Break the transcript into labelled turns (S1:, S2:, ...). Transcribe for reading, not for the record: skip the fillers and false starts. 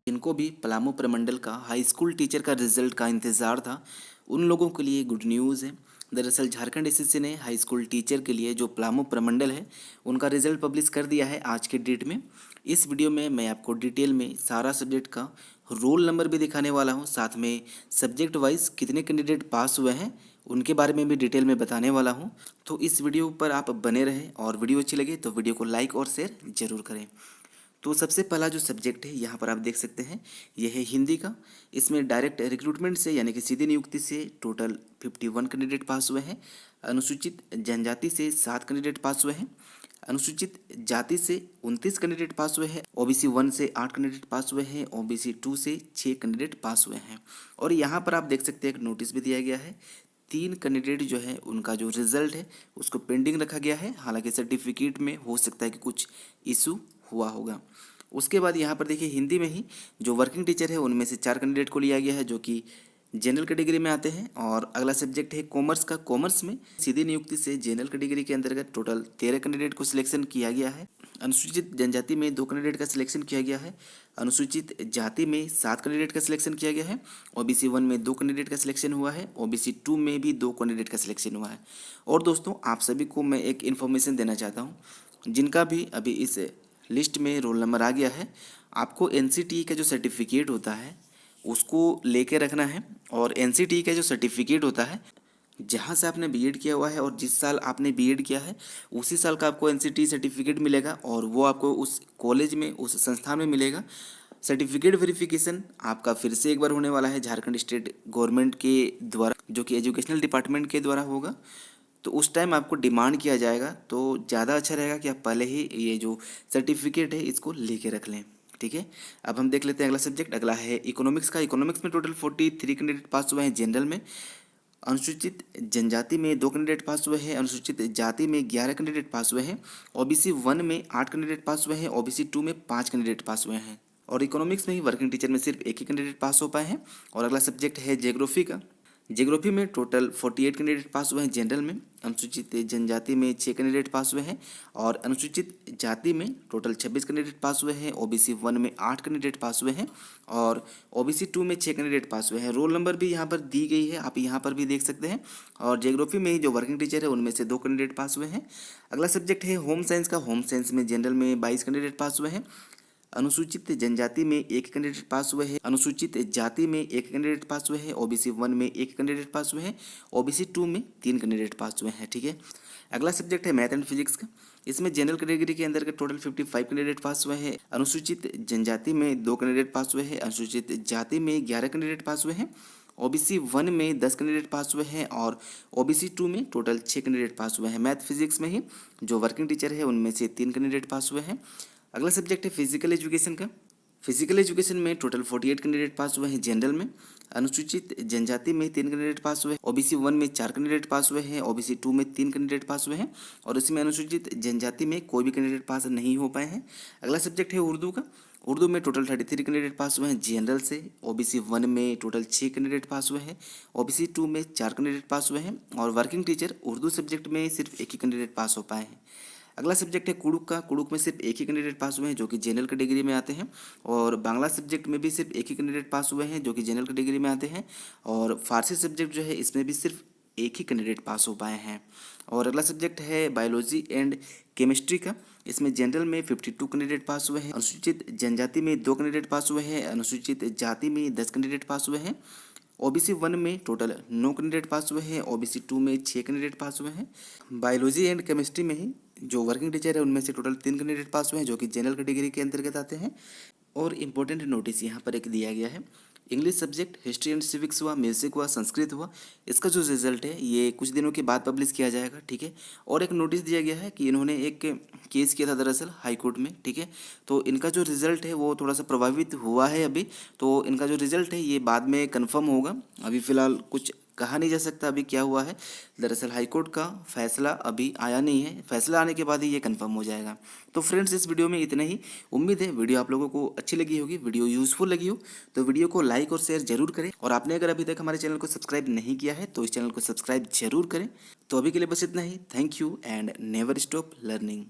S1: जिनको भी पलामू प्रमंडल का हाई स्कूल टीचर का रिजल्ट का इंतज़ार था, उन लोगों के लिए गुड न्यूज़ है। दरअसल झारखंड एसएससी ने हाई स्कूल टीचर के लिए जो पलामू प्रमंडल है उनका रिजल्ट पब्लिश कर दिया है आज के डेट में। इस वीडियो में मैं आपको डिटेल में सारा सब्जेक्ट का रोल नंबर भी दिखाने वाला हूँ, साथ में सब्जेक्ट वाइज कितने कैंडिडेट पास हुए हैं उनके बारे में भी डिटेल में बताने वाला हूँ। तो इस वीडियो पर आप बने रहें और वीडियो अच्छी लगे तो वीडियो को लाइक और शेयर जरूर करें। तो सबसे पहला जो सब्जेक्ट है यहाँ पर आप देख सकते हैं, यह है हिंदी का। इसमें डायरेक्ट रिक्रूटमेंट से यानी कि सीधी नियुक्ति से टोटल 51 कैंडिडेट पास हुए हैं। अनुसूचित जनजाति से 7 कैंडिडेट पास हुए हैं। अनुसूचित जाति से 29 कैंडिडेट पास हुए हैं। ओबीसी 1 से 8 कैंडिडेट पास हुए हैं। ओबीसी 2 से 6 कैंडिडेट पास हुए हैं। और यहाँ पर आप देख सकते हैं एक नोटिस भी दिया गया है। 3 कैंडिडेट जो है उनका जो रिजल्ट है उसको पेंडिंग रखा गया है। हालांकि सर्टिफिकेट में हो सकता है कि कुछ इशू हुआ होगा। उसके बाद यहाँ पर देखिए हिंदी में ही जो वर्किंग टीचर है उनमें से 4 कैंडिडेट को लिया गया है जो कि जनरल कैटेगरी में आते हैं। और अगला सब्जेक्ट है कॉमर्स का। कॉमर्स में सीधी नियुक्ति से जनरल कैटेगरी के अंतर्गत टोटल 13 कैंडिडेट को सिलेक्शन किया गया है। अनुसूचित जनजाति में 2 कैंडिडेट का सिलेक्शन किया गया है। अनुसूचित जाति में 7 कैंडिडेट का सिलेक्शन किया गया है। ओबीसी 1 में 2 कैंडिडेट का सिलेक्शन हुआ है। ओबीसी 2 में भी 2 कैंडिडेट का सिलेक्शन हुआ है। और दोस्तों आप सभी को मैं एक इन्फॉर्मेशन देना चाहता हूँ, जिनका भी अभी इस लिस्ट में रोल नंबर आ गया है, आपको एनसीटीई का जो सर्टिफिकेट होता है उसको लेके रखना है। और एनसीटीई का जो सर्टिफिकेट होता है, जहाँ से आपने बीएड किया हुआ है और जिस साल आपने बीएड किया है उसी साल का आपको एनसीटीई सर्टिफिकेट मिलेगा और वो आपको उस कॉलेज में, उस संस्थान में मिलेगा। सर्टिफिकेट वेरिफिकेशन आपका फिर से एक बार होने वाला है झारखंड स्टेट गवर्नमेंट के द्वारा, जो कि एजुकेशनल डिपार्टमेंट के द्वारा होगा। तो उस टाइम आपको डिमांड किया जाएगा, तो ज़्यादा अच्छा रहेगा कि आप पहले ही ये जो सर्टिफिकेट है इसको लेके रख लें। ठीक है, अब हम देख लेते हैं अगला सब्जेक्ट। अगला है इकोनॉमिक्स का। इकोनॉमिक्स में टोटल 43 कैंडिडेट पास हुए हैं जनरल में। अनुसूचित जनजाति में 2 कैंडिडेट पास हुए हैं। अनुसूचित जाति में 11 कैंडिडेट पास हुए हैं। ओबीसी 1 में 8 कैंडिडेट पास हुए हैं। ओबीसी 2 में 5 कैंडिडेट पास हुए हैं। और इकोनॉमिक्स में ही वर्किंग टीचर में सिर्फ एक ही कैंडिडेट पास हो पाए हैं। और अगला सब्जेक्ट है ज्योग्राफी का। ज्योग्राफी में टोटल 48 कैंडिडेट पास हुए हैं जनरल में। अनुसूचित जनजाति में 6 कैंडिडेट पास हुए हैं। और अनुसूचित जाति में टोटल 26 कैंडिडेट पास हुए हैं। ओबीसी 1 में 8 कैंडिडेट पास हुए हैं। और ओबीसी 2 में 6 कैंडिडेट पास हुए हैं। रोल नंबर भी यहाँ पर दी गई है, आप यहाँ पर भी देख सकते हैं। और ज्योग्राफी में ही जो वर्किंग टीचर है उनमें से 2 कैंडिडेट पास हुए हैं। अगला सब्जेक्ट है होम साइंस का। होम साइंस में जनरल में 22 कैंडिडेट पास हुए हैं। अनुसूचित जनजाति में 1 कैंडिडेट पास हुए हैं। अनुसूचित जाति में 1 कैंडिडेट पास हुए हैं। ओबीसी 1 में 1 कैंडिडेट पास हुए हैं। ओबीसी 2 में 3 कैंडिडेट पास हुए हैं। ठीक है, अगला सब्जेक्ट है मैथ एंड फिजिक्स का। इसमें जनरल कैटेगरी के अंदर टोटल 55 कैंडिडेट पास हुए हैं। अनुसूचित जनजाति में 2 कैंडिडेट पास हुए हैं। अनुसूचित जाति में 11 कैंडिडेट पास हुए हैं। ओबीसी 1 में 10 कैंडिडेट पास हुए हैं। और ओबीसी 2 में टोटल 6 कैंडिडेट पास हुए हैं। मैथ फिजिक्स में ही जो वर्किंग टीचर है उनमें से 3 कैंडिडेट पास हुए हैं। अगला सब्जेक्ट है फिजिकल एजुकेशन का। फिजिकल एजुकेशन में टोटल 48 कैंडिडेट पास हुए हैं जनरल में। अनुसूचित जनजाति में 3 कैंडिडेट पास हुए हैं। ओबीसी 1 में 4 कैंडिडेट पास हुए हैं। ओबीसी 2 में 3 कैंडिडेट पास हुए हैं। और इसमें अनुसूचित जनजाति में कोई भी कैंडिडेट पास नहीं हो पाए हैं। अगला सब्जेक्ट है उर्दू का। उर्दू में टोटल 33 कैंडिडेट पास हुए हैं जनरल से। ओबीसी 1 में टोटल 6 कैंडिडेट पास हुए हैं। ओबीसी 2 में 4 कैंडिडेट पास हुए हैं। और वर्किंग टीचर उर्दू सब्जेक्ट में सिर्फ एक ही कैंडिडेट पास हो पाए हैं। अगला सब्जेक्ट है कुड़ुक का। कुड़ुक में सिर्फ एक ही कैंडिडेट पास हुए हैं जो कि जनरल कैटेगरी में आते हैं। और बांग्ला सब्जेक्ट में भी सिर्फ एक ही कैंडिडेट पास हुए हैं जो कि जनरल कैटेगरी में आते हैं। और फारसी सब्जेक्ट जो है इसमें भी सिर्फ एक ही कैंडिडेट पास हो पाए हैं। और अगला सब्जेक्ट है बायोलॉजी एंड केमिस्ट्री का। इसमें जनरल में 52 कैंडिडेट पास हुए हैं। अनुसूचित जनजाति में 2 कैंडिडेट पास हुए हैं। अनुसूचित जाति में 10 कैंडिडेट पास हुए हैं। ओबीसी 1 में टोटल 9 कैंडिडेट पास हुए हैं। ओबीसी 2 में 6 कैंडिडेट पास हुए हैं। बायोलॉजी एंड केमिस्ट्री में ही जो वर्किंग टीचर है उनमें से टोटल 3 कैंडिडेट पास हुए हैं जो कि जनरल कैटेगरी के अंतर्गत आते हैं। और इम्पोर्टेंट नोटिस यहाँ पर एक दिया गया है। English subject, history and civics हुआ, म्यूजिक हुआ, संस्कृत हुआ, इसका जो रिजल्ट है ये कुछ दिनों के बाद पब्लिश किया जाएगा। ठीक है, और एक नोटिस दिया गया है कि इन्होंने एक केस किया था दरअसल हाई कोर्ट में। ठीक है, तो इनका जो रिजल्ट है वो थोड़ा सा प्रभावित हुआ है अभी, तो इनका जो रिजल्ट है ये बाद में कंफर्म होगा। अभी फिलहाल कुछ कहा नहीं जा सकता अभी क्या हुआ है। दरअसल हाईकोर्ट का फैसला अभी आया नहीं है, फैसला आने के बाद ही ये कंफर्म हो जाएगा। तो फ्रेंड्स इस वीडियो में इतना ही। उम्मीद है वीडियो आप लोगों को अच्छी लगी होगी, वीडियो यूजफुल लगी हो तो वीडियो को लाइक और शेयर जरूर करें। और आपने अगर अभी तक हमारे चैनल को सब्सक्राइब नहीं किया है तो इस चैनल को सब्सक्राइब जरूर करें। तो अभी के लिए बस इतना ही। Thank you and never stop learning.